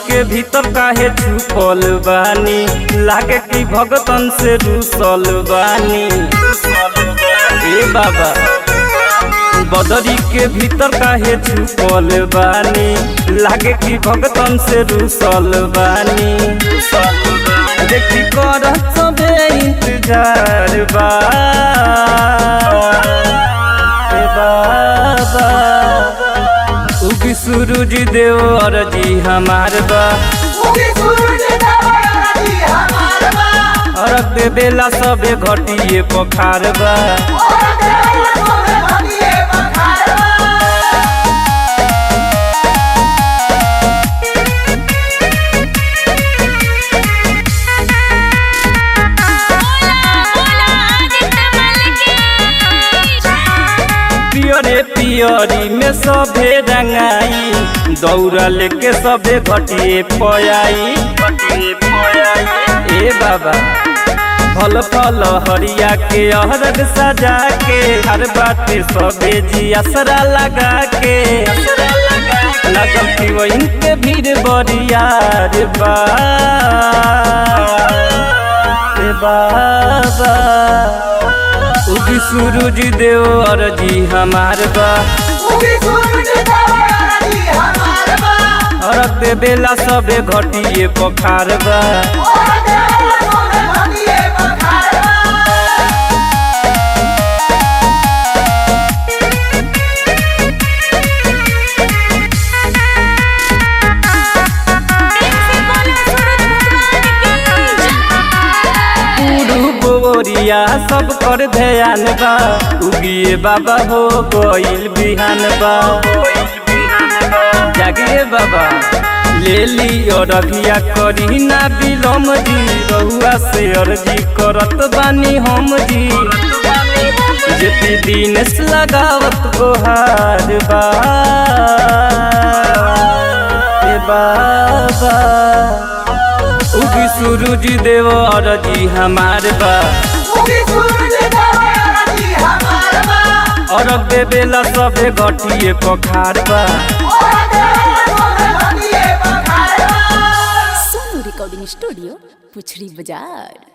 के भीतर काहे छुपल बानी, लागे कि भगतन से रूसल बानी। ए बाबा बदरी के भीतर काहे छुपल बानी, लागे कि भगतन से रूसल बानी। देखी कर सबे इंतजार बा बाबा, उगी सूरज देव अरजी हमार बा। अरग दे बेला सबे घटिए पखार बा। पियरे पियरी में सबे रंगाई, दौरा लेके सबे घटिए पयाई। ए बाबा फल फल हरिया के अहरग सजा के, हर बाटे सबे जी असरा लगा के। लगल कि वहीं के भीड़ बरियार बा बाबा, उगी सूरज देव अरजी हमार बा। अरग दे बेला सबे घटिए पखार बा। बोरिया सब कर ध्यान बा, उगिए बाबा हो गइल बिहान बा। जागिए बाबा ले ली और अभिया करी ना बिलम जी, रहुआ से अर्जी करत बानी हम जी। जेती दिन से लगावत गोहार बा बाबा, उगी सूरज देव अरजी हमार बा। अरग दे बेला सबे घटिए पखार बा। सोनू रिकॉर्डिंग स्टूडियो पुछड़ी बाजार।